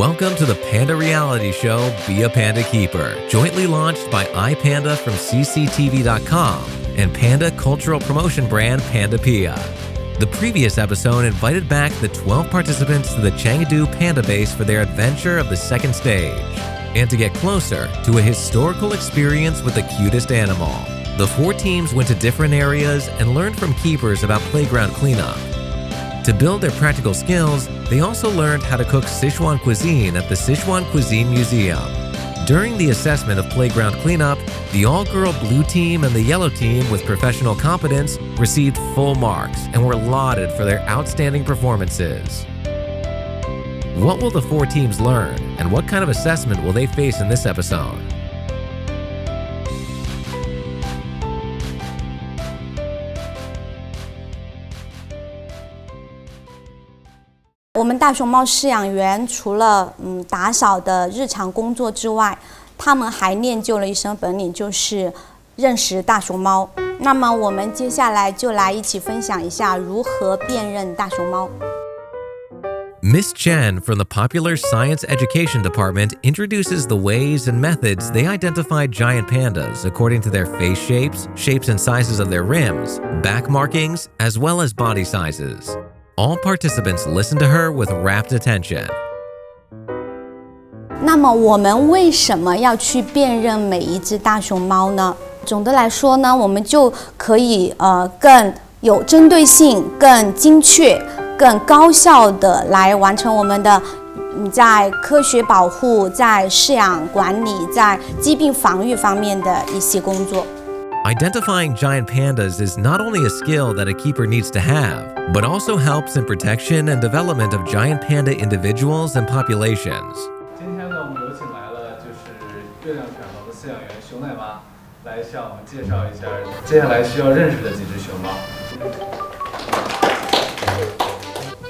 Welcome to the Panda reality show, Be a Panda Keeper, jointly launched by iPanda from cctv.com and Panda cultural promotion brand Pandapia. The previous episode invited back the 12 participants to the Chengdu Panda Base for their adventure of the second stage, and to get closer to a historical experience with the cutest animal. The 4 teams went to different areas and learned from keepers about playground cleanup. To build their practical skills, they also learned how to cook Sichuan cuisine at the Sichuan Cuisine Museum. During the assessment of playground cleanup, the all-girl blue team and the yellow team with professional competence received full marks and were lauded for their outstanding performances. What will the 4 teams learn, and what kind of assessment will they face in this episode?我们大熊猫饲养员除了打扫的日常工作之外，他们还练就了一身本领，就是认识大熊猫。那么我们接下来就来一起分享一下如何辨认大熊猫。Miss Chen from the Popular Science Education Department introduces the ways and methods they identify giant pandas according to their face shapes, shapes and sizes of their rims, back markings, as well as body sizes. All participants listen to her with rapt attention. 那么我们为什么要去辨认每一只大熊猫呢？总的来说呢，我们就可以更有针对性、更精确、更高效的来完成我们的在科学保护、在饲养管理、在疾病防御方面的一些工作。Identifying giant pandas is not only a skill that a keeper needs to have, but also helps in protection and development of giant panda individuals and populations. 今天呢，我们有请来了就是月亮犬猫的饲养员熊奶妈，来向我们介绍一下接下来需要认识的几只熊猫。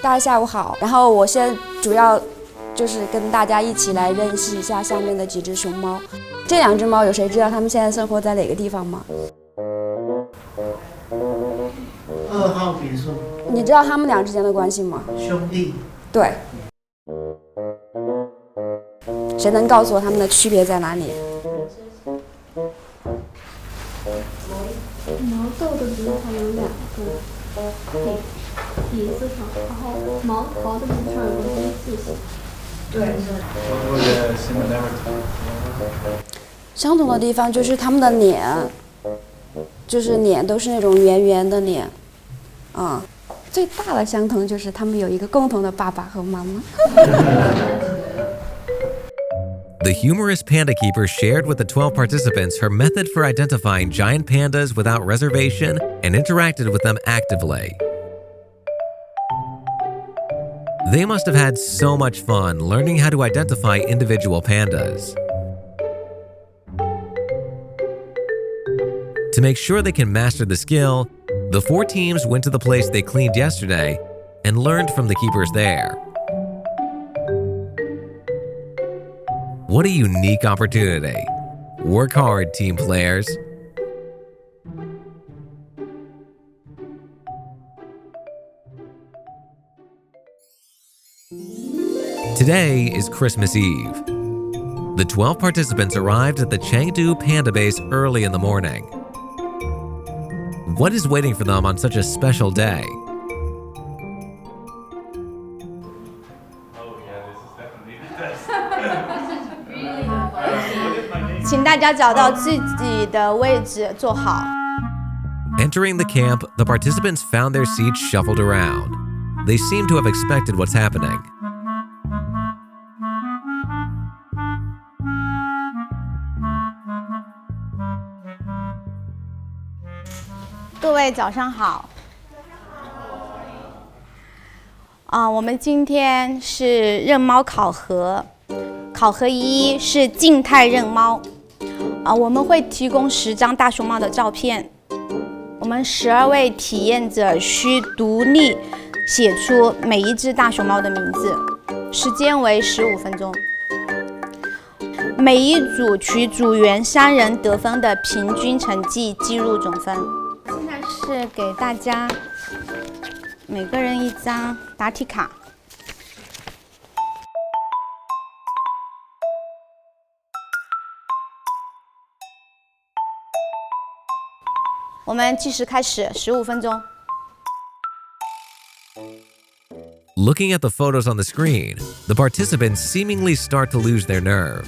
大家下午好，然后我现在主要就是跟大家一起来认识一下下面的几只熊猫。这2只猫有谁知道它们现在生活在哪个地方吗2号别墅。你知道它们俩之间的关系吗？兄弟。对。谁能告诉我它们的区别在哪里？毛豆的鼻上有2个鼻子上，然后毛头的鼻子上有个 V 字形。对。相同的地方就是它们的脸，就是脸都是那种圆圆的脸，最大的相同就是它们有一个共同的爸爸和妈妈。The humorous panda keeper shared with the 12 participants her method for identifying giant pandas without reservation and interacted with them actively. They must have had so much fun learning how to identify individual pandas. To make sure they can master the skill, the 4 teams went to the place they cleaned yesterday and learned from the keepers there. What a unique opportunity. Work hard, team players. Today is Christmas Eve. The 12 participants arrived at the Chengdu Panda Base early in the morning. What is waiting for them on such a special day? Oh yeah, this is definitely the test. 请大家找到自己的位置坐好。Entering the camp, the participants found their seats shuffled around. They seemed to have expected what's happening. 各位早上好。我们今天是认猫考核，考核1是静态认猫。我们会提供10张大熊猫的照片。我们12位体验者需独立写出每一只大熊猫的名字，时间为15分钟。每一组取组员3人得分的平均成绩计入总分。现在是给大家每个人1张答题卡。我们计时开始，15分钟。Looking at the photos on the screen, the participants seemingly start to lose their nerve.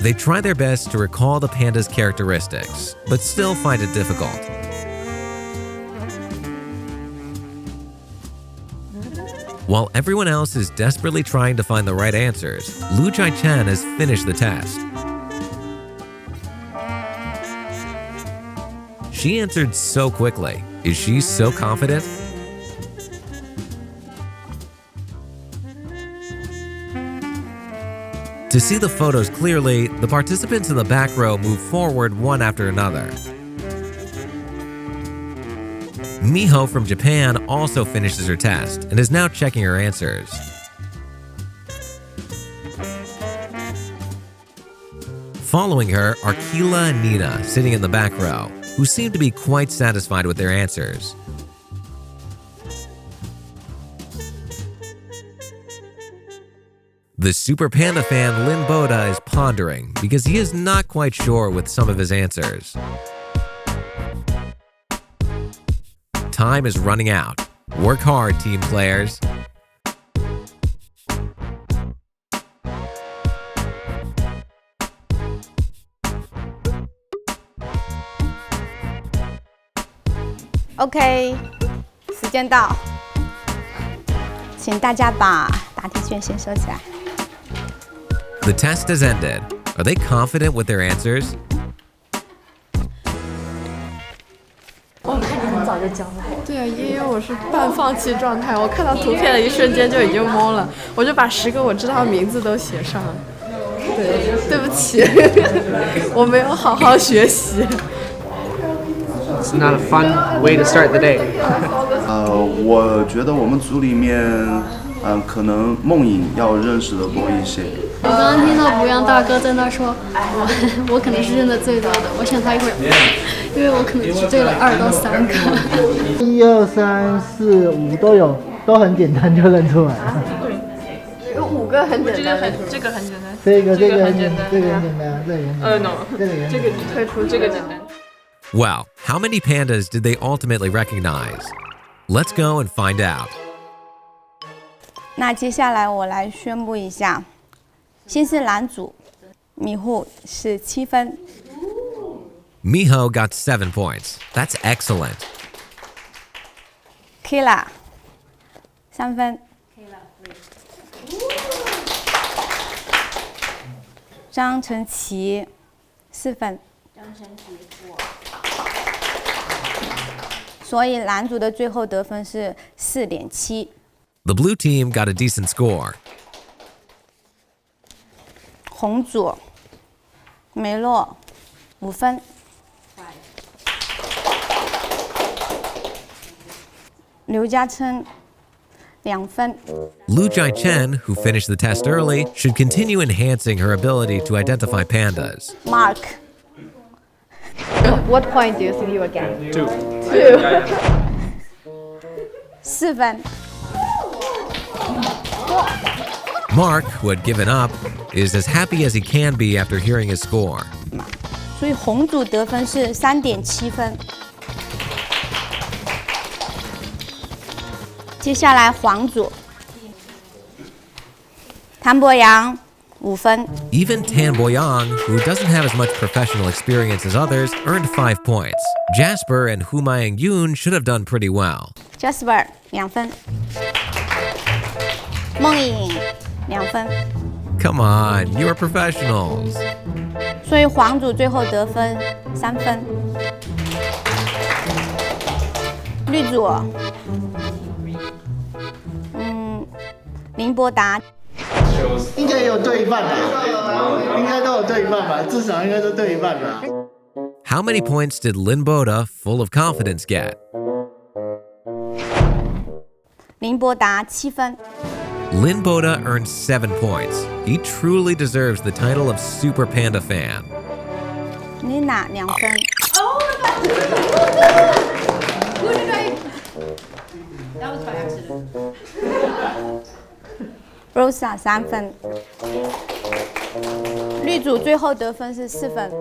They try their best to recall the panda's characteristics, but still find it difficult. While everyone else is desperately trying to find the right answers, Lu Chai-chen has finished the test. She answered so quickly. Is she so confident? To see the photos clearly, the participants in the back row move forward one after another. Miho from Japan also finishes her test and is now checking her answers. Following her are Keela and Nina sitting in the back row, who seem to be quite satisfied with their answers. The Super Panda fan Lin Boda is pondering because he is not quite sure with some of his answers. Time is running out. Work hard, team players. OK， 时间到，请大家把答题卷先收起来。The test has ended. Are they confident with their answers? 我看你很早就交了。对啊，因为我是半放弃状态，我看到图片的一瞬间就已经懵了，我就把10个我知道的名字都写上了。对不起，我没有好好学习。It's not a fun way to start the day. 我觉得我们组里面，可能梦颖要认识的多一些。我刚刚听到博洋大哥在那说，我可能是认的最多的，我想他一会儿，因为我可能只对了2到3个。1、2、3、4、5都有，都很简单就认出来了。有5个很简单，这个很简单，这个很简单，这个很简单，这个你退出，这个简单。Well, how many pandas did they ultimately recognize? Let's go and find out. 那接下来我来宣布一下，先是男组，迷糊是7分。Miho got 7 points. That's excellent. Kila 3分。张晨琪4分。所以男组的最后得分是4.7。The blue team got a decent score. 红组梅洛5分。刘嘉琛2分。Lu Jai-chen, who finished the test early, should continue enhancing her ability to identify pandas. Mark What point do you think you will get? 2. 4分。Mark, who had given up, is as happy as he can be after hearing his score. 所以红组得分是3.7分。接下来黄组，谭博洋5分。Even Tan Boyang, who doesn't have as much professional experience as others, earned 5 points. Jasper and Humayang Yoon should have done pretty well. Jasper 2分。梦颖2分。 Come on, you are professionals. 所以黄组最后得分3分。绿组，林博达应该也有对一半吧，应该都有对一半吧，至少应该都对一半吧。How many points did Lin Boda, full of confidence, get? 林博达7分。 Lin Boda earned 7 points. He truly deserves the title of Super Panda fan. Nina 2分。That was by accident. Rosa 3分。绿组最后得分是4分。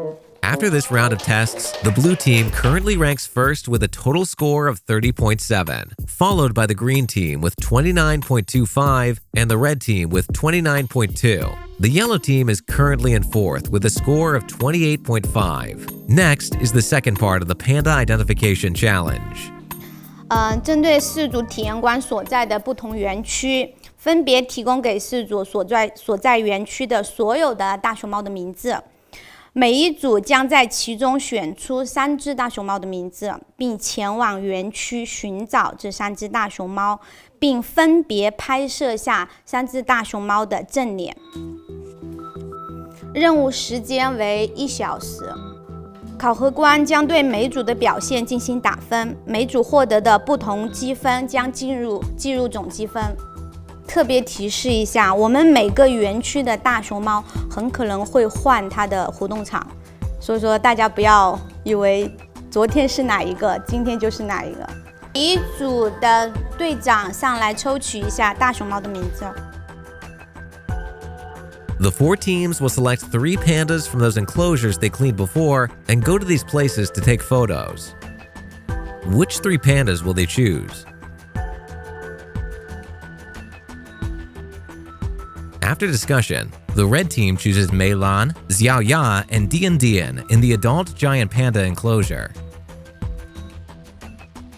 After this round of tests, the blue team currently ranks first with a total score of 30.7, followed by the green team with 29.25 and the red team with 29.2. The yellow team is currently in fourth with a score of 28.5. Next is the second part of the Panda Identification Challenge. 针对饲主体验官所在的不同园区，分别提供给饲主所在园区的所有的大熊猫的名字。每一组将在其中选出3只大熊猫的名字，并前往园区寻找这3只大熊猫，并分别拍摄下3只大熊猫的正脸。任务时间为1小时。考核官将对每组的表现进行打分，每组获得的不同积分将计入总积分。特别提示一下，我们每个园区的大熊猫很可能会换它的活动场，所以说大家不要以为昨天是哪一个，今天就是哪一个。一组的队长上来抽取一下大熊猫的名字。The 4 teams will select 3 pandas from those enclosures they cleaned before and go to these places to take photos. Which 3 pandas will they choose? After discussion, the red team chooses Meilan, Xiaoya, and Dian in the adult giant panda enclosure.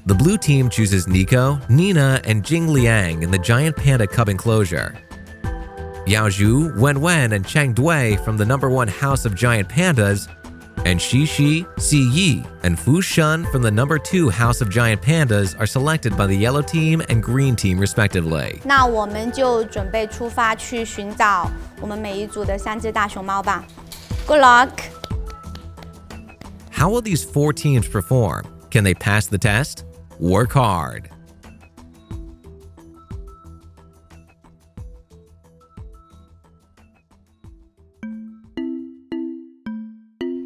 The blue team chooses Nico, Nina, and Jing Liang in the giant panda cub enclosure. Yaozhu, Wen, and Chengdu from the #1 house of giant pandas, and Xixi, Siyi, and Fu Shun from the #2 house of giant pandas are selected by the yellow team and green team respectively. 那我们就准备出发去寻找我们每一组的3只大熊猫吧。Good luck! How will these 4 teams perform? Can they pass the test? Work hard.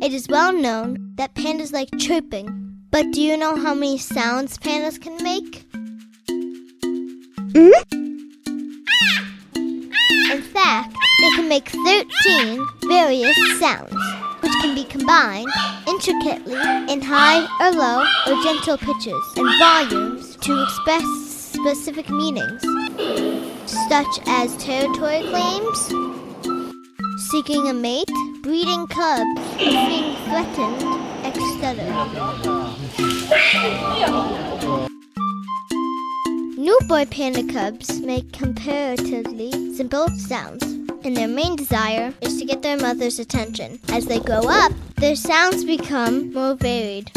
It is well known that pandas like chirping, but do you know how many sounds pandas can make? In fact, they can make 13 various sounds, which can be combined intricately in high or low or gentle pitches and volumes to express specific meanings, such as territory claims, seeking a mate, breeding cubs, being threatened, etc. Newborn panda cubs make comparatively simple sounds, and their main desire is to get their mother's attention. As they grow up, their sounds become more varied.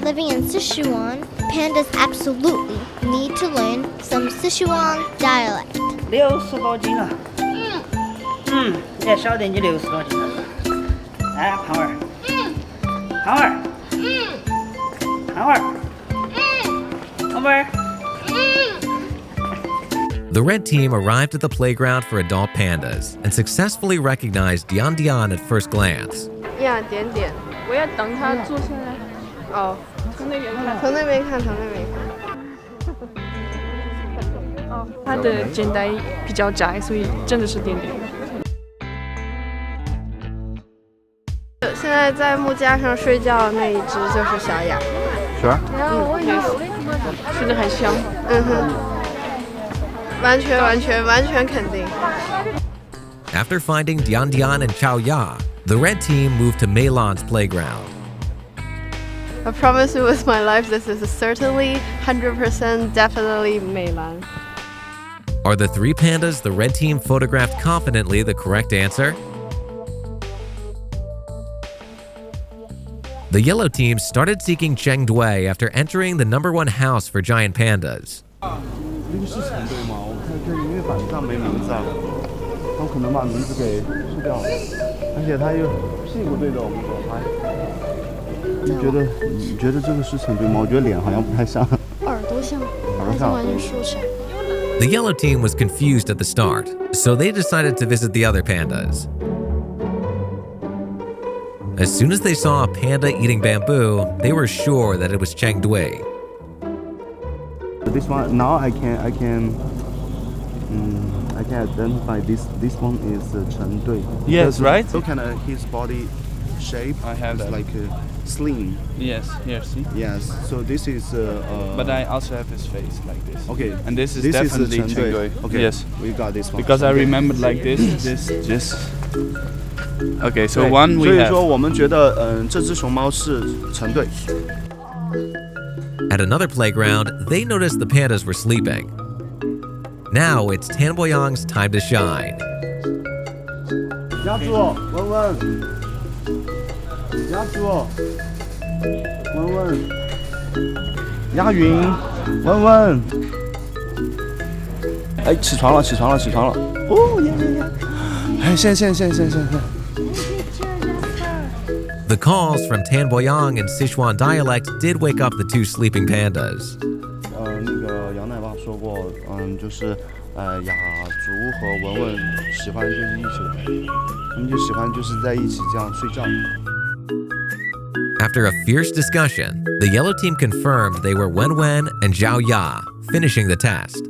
Living in Sichuan, pandas absolutely need to learn some Sichuan dialect. 60多斤了。再少点就60多斤了。来，胖儿。胖儿。胖儿。胖儿。The red team arrived at the playground for adult pandas and successfully recognized Dian at first glance. 呀，点点，我要等他坐下来。哦，从那边看，从那边看，从那边看。哦，他的肩带比较窄，所以真的是点点。现在在木架上睡觉那一只就是小雅。是吧？睡得很香。完全肯定。After finding Dian and Chao Ya, the red team moved to Meilan's playground. I promise you with my life, this is certainly 100% definitely Meilan. Are the 3 pandas the red team photographed confidently the correct answer? The yellow team started seeking Chengdu after entering the #1 house for giant pandas. 这个是成对吗？我看这因为板上没名字啊，他们可能把名字给去掉了，而且他又屁股对着我们左拍。你觉得这个是成对吗？我觉得脸好像不太像。耳朵像，耳朵像，完全竖起来。The yellow team was confused at the start, so they decided to visit the other pandas. As soon as they saw a panda eating bamboo, they were sure that it was Chengdu. This one now I can identify this one is Chengdu. Yes, right. Look at his body shape. I have that. Like slim. Yes, here, see? Yes. So this is. But I also have his face like this. Okay. And this is definitely Chengdu. Okay. Yes. We got this one. Because I remembered like this. Okay, so one we 所以 have. 说我们觉得，这只熊猫是成对。At another playground, they noticed the pandas were sleeping. Now it's Tan Boyang's time to shine. 鸭子，文文，鸭子，文文，鸭云，文文。哎，起床了，起床了，起床了！哦耶耶耶！哎，现。The calls from Tan Boyang and Sichuan dialect did wake up the two sleeping pandas. 那个杨奶爸说过，就是雅竹和文文喜欢就是一起，他们就喜欢就是在一起这样睡觉。After a fierce discussion, the yellow team confirmed they were Wenwen and Zhao Ya, finishing the test.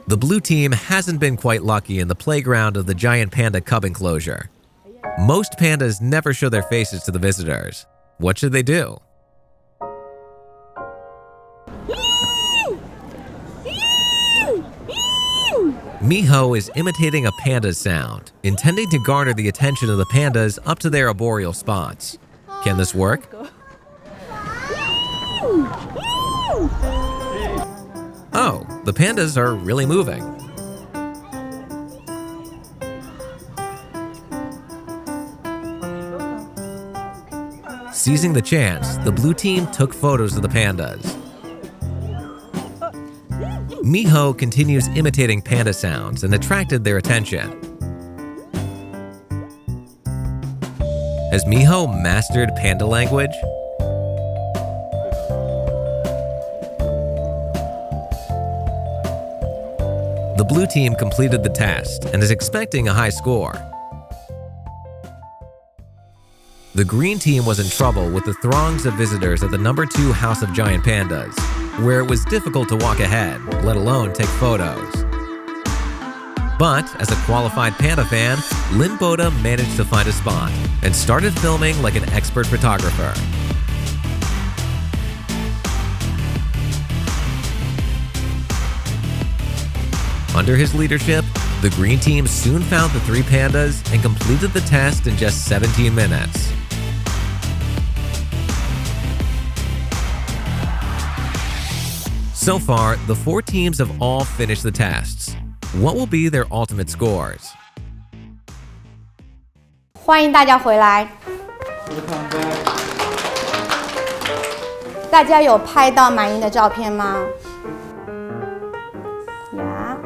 The blue team hasn't been quite lucky in the playground of the giant panda cub enclosure. Most pandas never show their faces to the visitors. What should they do? Miho is imitating a panda's sound, intending to garner the attention of the pandas up to their arboreal spots. Can this work? Oh, the pandas are really moving. Seizing the chance, the blue team took photos of the pandas. Miho continues imitating panda sounds and attracted their attention. Has Miho mastered panda language? The blue team completed the test and is expecting a high score. The green team was in trouble with the throngs of visitors at the #2 House of Giant Pandas, where it was difficult to walk ahead, let alone take photos. But as a qualified panda fan, Lin Boda managed to find a spot and started filming like an expert photographer. Under his leadership, the green team soon found the 3 pandas and completed the test in just 17 minutes. So far, the 4 teams have all finished the tests. What will be their ultimate scores? 欢迎大家回来。大家有拍到满意的照片吗？呀，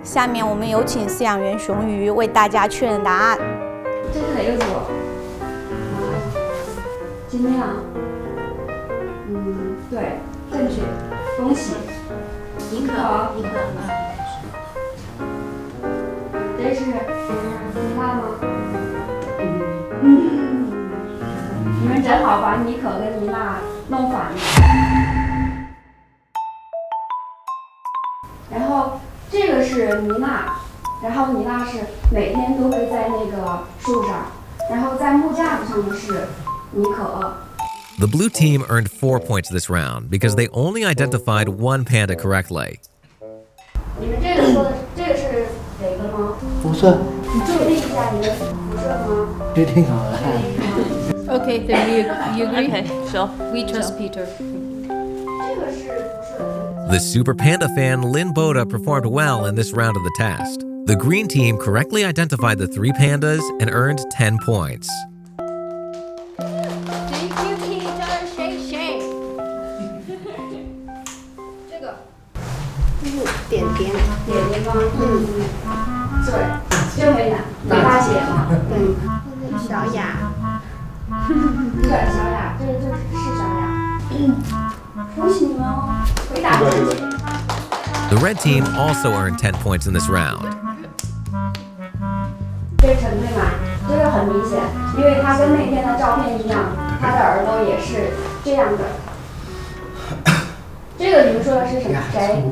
下面我们有请饲养员熊鱼为大家确认答案。这是哪个组？今天啊，对，正确，恭喜。您好，您好。这是妮娜吗？你们正好把妮可跟妮娜弄反了。然后这个是妮娜，然后妮娜是每天都会在那个树上，然后在木架子上的是妮可。The blue team earned 4 points this round because they only identified one panda correctly. 你们这个说的这个是哪个吗？辐射。你确定一下你的辐射吗？确定好了。Okay, then you agree? Okay, sure. We trust Peter. 这个是辐射。 The super panda fan Lin Boda performed well in this round of the test. The green team correctly identified the 3 pandas and earned 10 points.点点吗？对，就没大写嘛。小雅。对，小雅，这个就是小雅。恭喜你们哦，回答正确。 The red team also earned 10 points in this round. 这个成对嘛，这个很明显，因为它跟那天的照片一样，它的耳朵也是这样的。这个你们说的是什么？谁？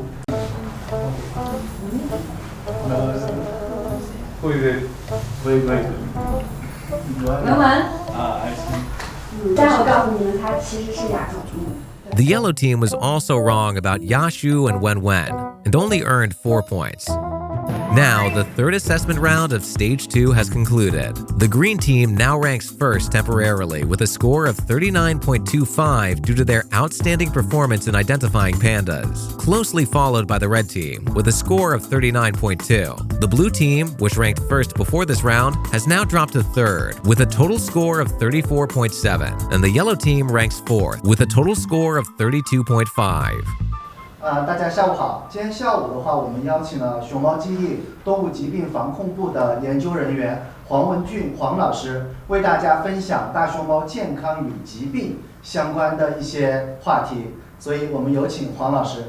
会 Very great. 文文。I see. 但我告诉你们，它其实是亚洲猪。 The yellow team was also wrong about Yashu and Wenwen and only earned 4 points. Now, the third assessment round of Stage 2 has concluded. The green team now ranks first temporarily with a score of 39.25 due to their outstanding performance in identifying pandas, closely followed by the red team with a score of 39.2. The blue team, which ranked first before this round, has now dropped to third with a total score of 34.7, and the yellow team ranks fourth with a total score of 32.5. 大家下午好。今天下午的话，我们邀请了熊猫记忆动物疾病防控部的研究人员黄文俊黄老师，为大家分享大熊猫健康与疾病相关的一些话题。所以我们有请黄老师。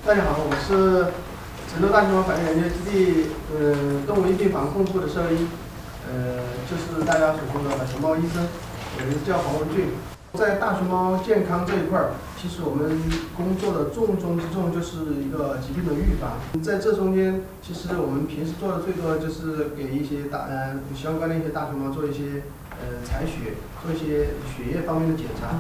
大家好，我是成都大熊猫繁育研究基地动物疫病防控部的兽医，就是大家所说的熊猫医生，我名字叫黄文俊。 在大熊猫健康这一块儿，其实我们工作的重中之重就是一个疾病的预防。在这中间，其实我们平时做的最多就是给一些相关的一些大熊猫做一些采血，做一些血液方面的检查。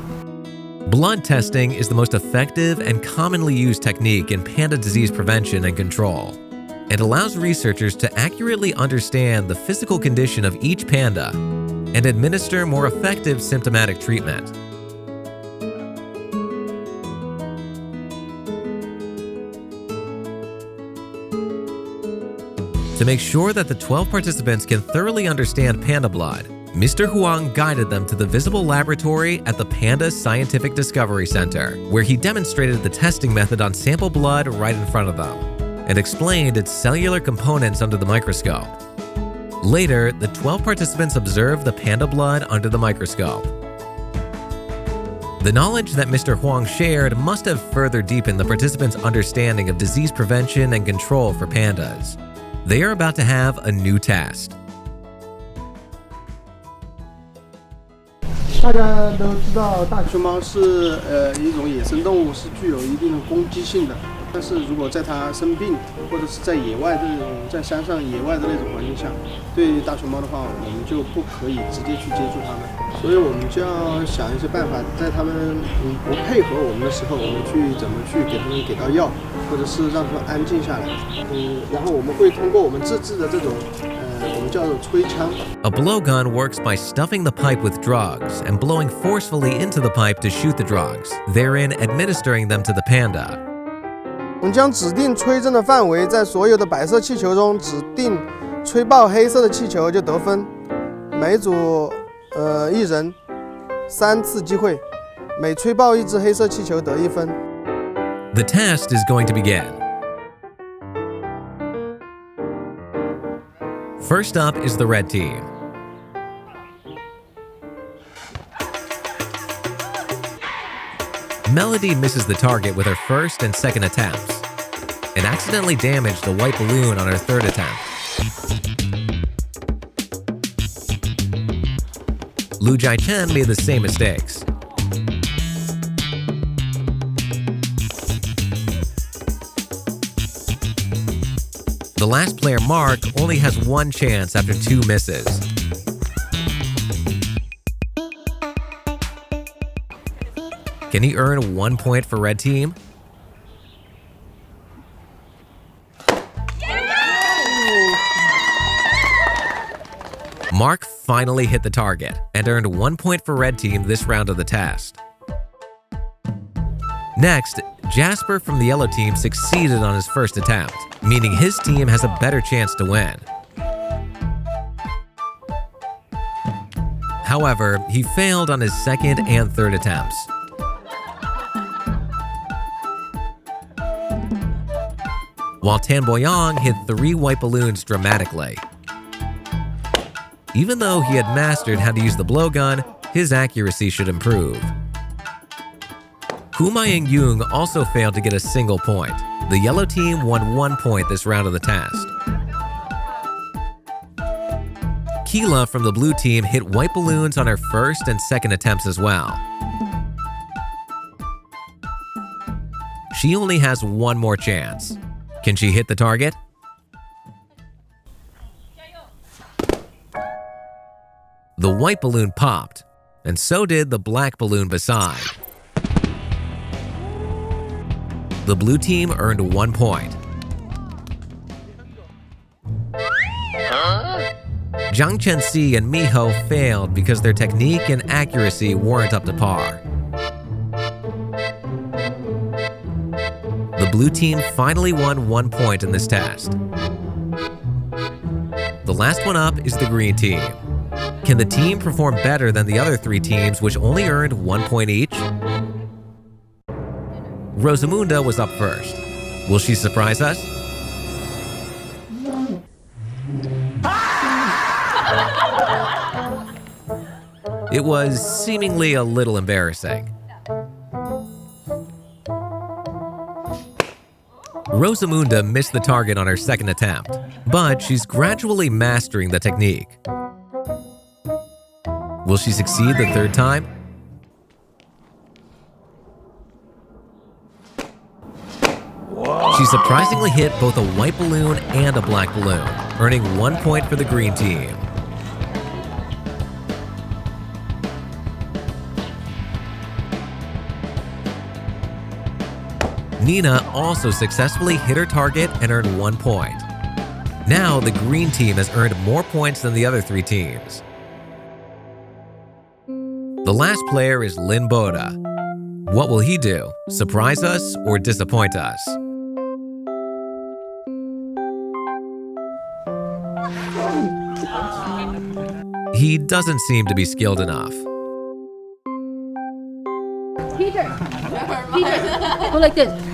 Blood testing is the most effective and commonly used technique in panda disease prevention and control. It allows researchers to accurately understand the physical condition of each panda and administer more effective symptomatic treatment. To make sure that the 12 participants can thoroughly understand panda blood, Mr. Huang guided them to the visible laboratory at the Pandas Scientific Discovery Center, where he demonstrated the testing method on sample blood right in front of them and explained its cellular components under the microscope. Later, the 12 participants observed the panda blood under the microscope. The knowledge that Mr. Huang shared must have further deepened the participants' understanding of disease prevention and control for pandas. They are about to have a new test. 大家都知道，大熊猫是一种野生动物，是具有一定的攻击性的。但是如果在它生病，或者是在野外这种在山上野外的那种环境下，对大熊猫的话，我们就不可以直接去接触它们。所以我们就要想一些办法，在它们不配合我们的时候，我们去怎么去给它们给到药，或者是让它们安静下来。然后我们会通过我们自制的这种我们叫做吹枪。A blowgun works by stuffing the pipe with drugs and blowing forcefully into the pipe to shoot the drugs, therein administering them to the panda. 我们将指定吹针的范围，在所有的白色气球中指定吹爆黑色的气球就得分。每组1人3次机会，每吹爆一只黑色气球得1分。The test is going to begin. First up is the red team. Melody misses the target with her first and second attempts and accidentally damaged the white balloon on her third attempt. Lu Jichen made the same mistakes. The last player, Mark, only has one chance after 2 misses. Can he earn 1 point for red team? Mark finally hit the target and earned 1 point for red team this round of the test. Next, Jasper from the yellow team succeeded on his first attempt, meaning his team has a better chance to win. However, he failed on his second and third attempts. While Tan Boyang hit 3 white balloons dramatically. Even though he had mastered how to use the blowgun, his accuracy should improve. Humayang Yung also failed to get a single point. The yellow team won 1 point this round of the test. Keela from the blue team hit white balloons on her first and second attempts as well. She only has 1 more chance. Can she hit the target? The white balloon popped, and so did the black balloon beside. The blue team earned 1 point. Zhang Chenxi and Miho failed because their technique and accuracy weren't up to par. The blue team finally won 1 point in this test. The last one up is the green team. Can the team perform better than the other 3 teams, which only earned 1 point each? Rosamunda was up first. Will she surprise us? It was seemingly a little embarrassing. Rosamunda missed the target on her second attempt, but she's gradually mastering the technique. Will she succeed the third time? She surprisingly hit both a white balloon and a black balloon, earning 1 point for the green team. Nina also successfully hit her target and earned 1 point. Now the green team has earned more points than the other 3 teams. The last player is Lin Boda. What will he do? Surprise us or disappoint us? He doesn't seem to be skilled enough. Peter, go like this.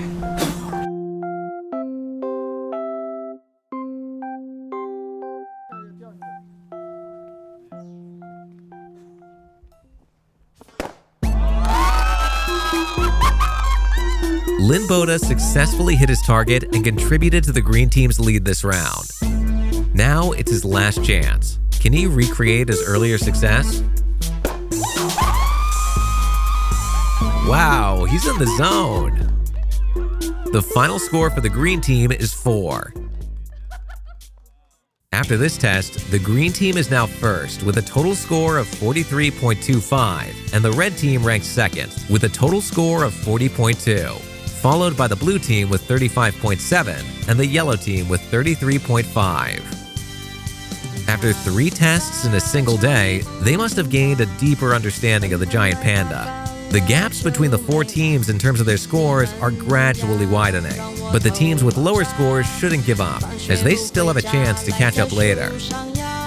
Lin Boda successfully hit his target and contributed to the green team's lead this round. Now it's his last chance. Can he recreate his earlier success? Wow, he's in the zone. The final score for the green team is 4. After this test, the green team is now first with a total score of 43.25, and the red team ranks second with a total score of 40.2, followed by the blue team with 35.7 and the yellow team with 33.5. After 3 tests in a single day, they must have gained a deeper understanding of the giant panda. The gaps between the 4 teams in terms of their scores are gradually widening, but the teams with lower scores shouldn't give up, as they still have a chance to catch up later.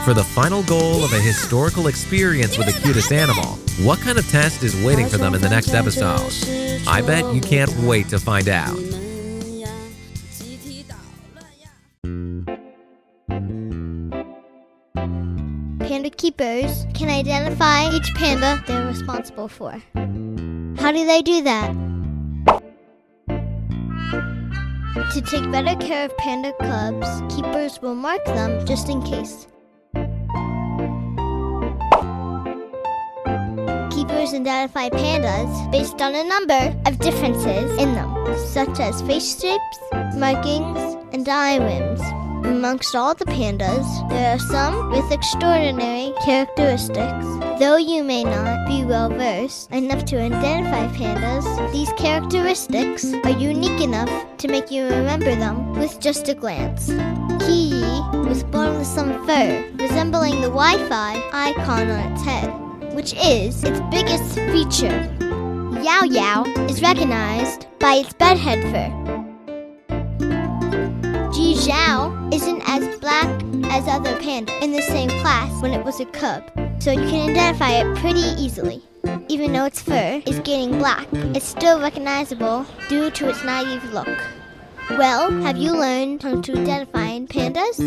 For the final goal of a historical experience with the cutest animal, what kind of test is waiting for them in the next episode? I bet you can't wait to find out. Panda keepers can identify each panda they're responsible for. How do they do that? To take better care of panda cubs, keepers will mark them just in case. Keepers identify pandas based on a number of differences in them, such as face shapes, markings, and eye rims. Amongst all the pandas, there are some with extraordinary characteristics. Though you may not be well-versed enough to identify pandas, these characteristics are unique enough to make you remember them with just a glance. Kiyi was born with some fur, resembling the Wi-Fi icon on its head, which is its biggest feature. Yao Yao is recognized by its bedhead fur. Ji Zhao isn't as black as other pandas in the same class when it was a cub, so you can identify it pretty easily. Even though its fur is getting black, it's still recognizable due to its naive look. Well, have you learned how to identify pandas?